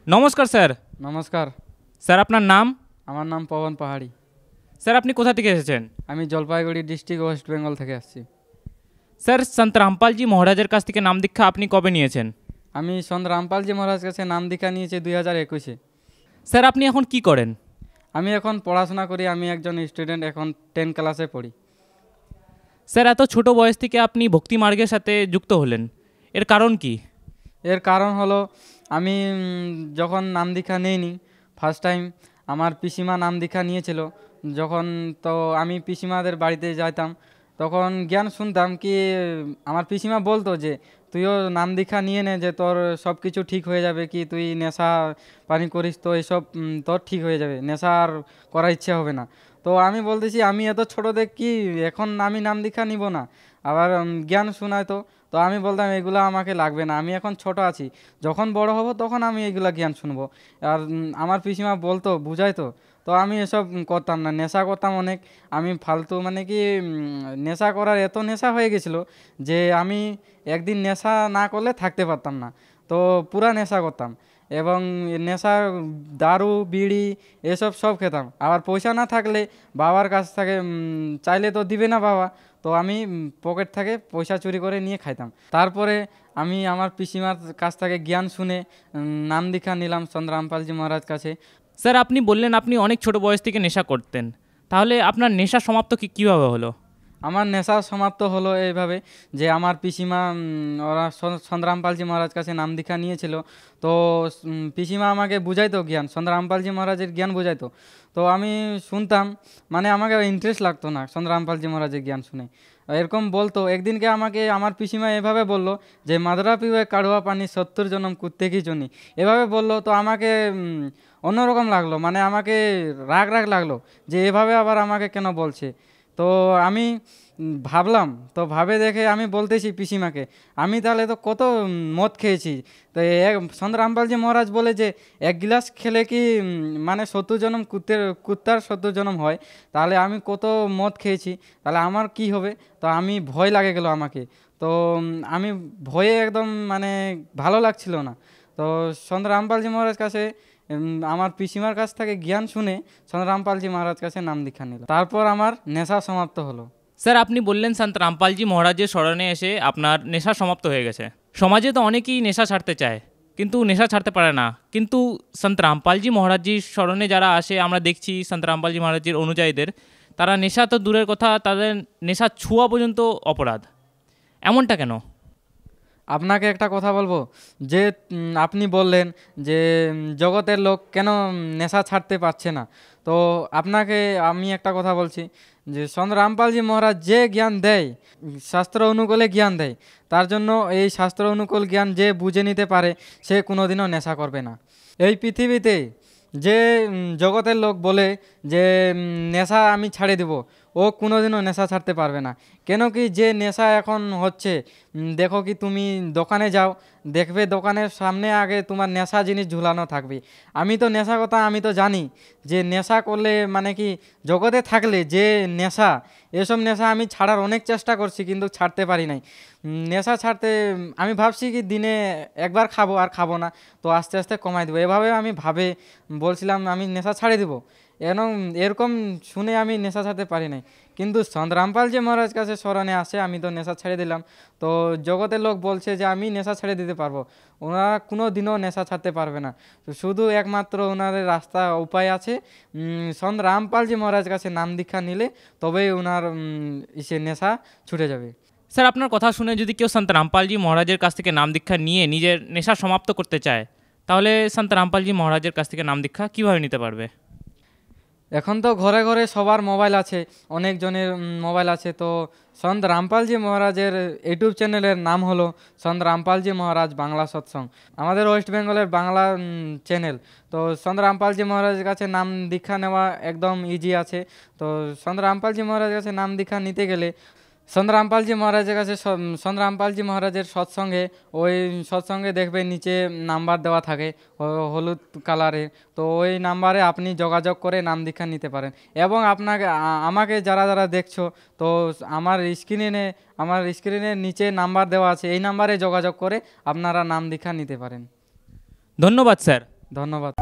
নমস্কার স্যার। নমস্কার। স্যার আপনার নাম? আমার নাম পবন পাহাড়ি। স্যার আপনি কোথা থেকে এসেছেন? আমি জলপাইগুড়ি ডিস্ট্রিক্ট ওয়েস্ট বেঙ্গল থেকে আসছি। স্যার সন্ত রামপালজি মহারাজের কাছ থেকে নাম দীক্ষা আপনি কবে নিয়েছেন? আমি সন্ত রামপালজি মহারাজ কাছে নাম দীক্ষা নিয়েছি 2021-এ। স্যার আপনি এখন কি করেন? আমি এখন পড়াশোনা করি, আমি একজন স্টুডেন্ট, এখন 10 ক্লাসে পড়ি। স্যার এত ছোট বয়স থেকে আপনি ভক্তি মার্গের সাথে যুক্ত হলেন, এর কারণ কি? এর কারণ হলো আমি যখন নাম দীক্ষা নিইনি ফার্স্ট টাইম, আমার পিসিমা নাম দীক্ষা নিয়েছিল যখন, তো আমি পিসিমাদের বাড়িতে যাইতাম, তখন জ্ঞান শুনতাম কি আমার পিসিমা বলতো যে তুইও নাম দীক্ষা নিয়ে নে, যে তোর সব কিছু ঠিক হয়ে যাবে, কি তুই নেশা পানি করিস তো এইসব তোর ঠিক হয়ে যাবে, নেশা আর করার ইচ্ছে হবে না। তো আমি বলতেছি আমি এত ছোটো কি এখন আমি নাম দীক্ষা নিব না, আবার জ্ঞান শোনায় তো। তো আমি বলতাম এগুলো আমাকে লাগবে না, আমি এখন ছোট আছি, যখন বড় হব তখন আমি এগুলা জ্ঞান শুনবো। আর আমার পিসিমা বলতো বুঝাইতো, তো আমি এসব করতাম না, নেশা করতাম অনেক। আমি ফালতু মানে কি নেশা করার এত নেশা হয়ে গেছিলো যে আমি একদিন নেশা না করলে থাকতে পারতাম না, তো পুরা নেশা করতাম। এবং নেশা দারু বিড়ি এসব সব খেতাম, আবার পয়সা না থাকলে বাবার কাছ থেকে চাইলে তো দিবে না বাবা, তো আমি পকেট থেকে পয়সা চুরি করে নিয়ে খাইতাম। তারপরে আমি আমার পিসিমার কাছ থেকে জ্ঞান শুনে নাম দীক্ষা নিলাম চন্দ্র রামপালজি মহারাজ কাছে। স্যার আপনি বললেন আপনি অনেক ছোট বয়স থেকে নেশা করতেন, তাহলে আপনার নেশা সমাপ্ত কীভাবে হলো? আমার নেশা সমাপ্ত হলো এইভাবে যে আমার পিসিমা ওরা চন্দ্রামপালজি মহারাজ কাছে নাম দীক্ষা নিয়েছিল, তো পিসিমা আমাকে বুঝাইতো জ্ঞান, চন্দ্রামপালজি মহারাজের জ্ঞান বুঝাইতো, তো আমি শুনতাম, মানে আমাকে ইন্টারেস্ট লাগতো না চন্দ্রামপালজি মহারাজের জ্ঞান শুনে। এরকম বলতো, একদিনকে আমাকে আমার পিসিমা এভাবে বললো যে মাদরা পিবে কাড়ুয়া পানি 70 জনম কুত্তে কি জনি, এভাবে বললো, তো আমাকে অন্যরকম লাগলো, মানে আমাকে রাগ রাগ লাগলো যে এভাবে আবার আমাকে কেন বলছে। তো আমি ভাবলাম, তো ভাবে দেখে আমি বলতেছি পিসিমাকে আমি তাহলে তো কত মদ খেয়েছি, তো সন্ত রামপালজি মহারাজ বলে যে 1 গ্লাস খেলে কি মানে 70 জনম কুত্তার 70 জনম হয়, তাহলে আমি কত মদ খেয়েছি, তাহলে আমার কি হবে। তো আমি ভয় লাগে গেল আমাকে, তো আমি ভয়ে একদম মানে ভালো লাগছিল না। তো সন্ত রামপালজি মহারাজ কাছে আমার পিসিমার কাছ থেকে জ্ঞান শুনে সন্ত রামপালজি মহারাজ কাছে নাম দীক্ষা নিল, তারপর আমার নেশা সমাপ্ত হলো। স্যার আপনি বললেন সন্ত রামপালজি মহারাজের স্মরণে এসে আপনার নেশা সমাপ্ত হয়ে গেছে। সমাজে তো অনেকেই নেশা ছাড়তে চায় কিন্তু নেশা ছাড়তে পারে না, কিন্তু সন্ত রামপালজি মহারাজজির স্মরণে যারা আসে আমরা দেখছি সন্ত রামপালজি মহারাজজির অনুযায়ীদের, তারা নেশা তো দূরের কথা, তাদের নেশা ছোঁয়া পর্যন্ত অপরাধ, এমনটা কেন? আপনাকে একটা কথা বলবো, যে আপনি বললেন যে জগতের লোক কেন নেশা ছাড়তে পারছে না, তো আপনাকে আমি একটা কথা বলছি যে সন্ত রামপালজি মহারাজ যে জ্ঞান দেয় শাস্ত্র অনুকূলে জ্ঞান দেয়, তার জন্য এই শাস্ত্র অনুকূল জ্ঞান যে বুঝে নিতে পারে সে কোনোদিনও নেশা করবে না। এই পৃথিবীতে যে জগতের লোক বলে যে নেশা আমি ছাড়ে দেব, ও কোনোদিনও নেশা ছাড়তে পারবে না। কেন কি যে নেশা এখন হচ্ছে, দেখো কি তুমি দোকানে যাও, দেখবে দোকানের সামনে আগে তোমার নেশা জিনিস ঝুলানো থাকবে। আমি তো নেশা কথা আমি তো জানি যে নেশা করলে মানে কি জগতে থাকলে যে নেশা, এসব নেশা আমি ছাড়ার অনেক চেষ্টা করছি কিন্তু ছাড়তে পারি নাই। নেশা ছাড়তে আমি ভাবছি কি দিনে একবার খাবো আর খাবো না, তো আস্তে আস্তে কমাই দেবো, এভাবে আমি বলছিলাম আমি নেশা ছাড়ে দেবো। এরকম শুনে আমি নেশা ছাড়তে পারি নাই, কিন্তু সন্ত রামপালজি মহারাজ কাছে স্মরণে আসে আমি তো নেশা ছেড়ে দিলাম, তো জগতের লোক বলছে যে আমি নেশা ছেড়ে দিতে পারবো, ওনারা কোনো দিনও নেশা ছাড়তে পারবে না। তো শুধু একমাত্র ওনাদের রাস্তা উপায় আছে, সন্ত রামপালজি মহারাজ কাছে নাম দীক্ষা নিলে তবেই ওনার সে নেশা ছুটে যাবে। স্যার আপনার কথা শুনে যদি কেউ সন্ত রামপালজি মহারাজের কাছ থেকে নাম দীক্ষা নিয়ে নিজের নেশা সমাপ্ত করতে চায়, তাহলে সন্ত রামপালজি মহারাজের কাছ থেকে নাম দীক্ষা কীভাবে নিতে পারবে? এখন তো ঘরে ঘরে সবার মোবাইল আছে, অনেকজনের মোবাইল আছে, তো সন্ত রামপালজি মহারাজের ইউটিউব চ্যানেলের নাম হলো সন্ত রামপালজি মহারাজ বাংলা সৎসঙ্গ, আমাদের ওয়েস্ট বেঙ্গলের বাংলা চ্যানেল। তো সন্ত রামপালজি মহারাজের কাছে নাম দীক্ষা নেওয়া একদম ইজি আছে। তো সন্ত রামপালজি মহারাজের কাছে নাম দীক্ষা নিতে গেলে সন্ত রামপালজি মহারাজের কাছে সন্ত রামপালজি মহারাজের সৎসঙ্গে, ওই সৎসঙ্গে দেখবে নিচে নাম্বার দেওয়া থাকে হলুদ কালারে, তো ওই নাম্বারে আপনি যোগাযোগ করে নাম দীক্ষা নিতে পারেন। এবং আপনাকে আমাকে যারা যারা দেখছো, তো আমার স্ক্রিনের নিচে নাম্বার দেওয়া আছে, এই নাম্বারে যোগাযোগ করে আপনারা নাম দীক্ষা নিতে পারেন। ধন্যবাদ স্যার। ধন্যবাদ।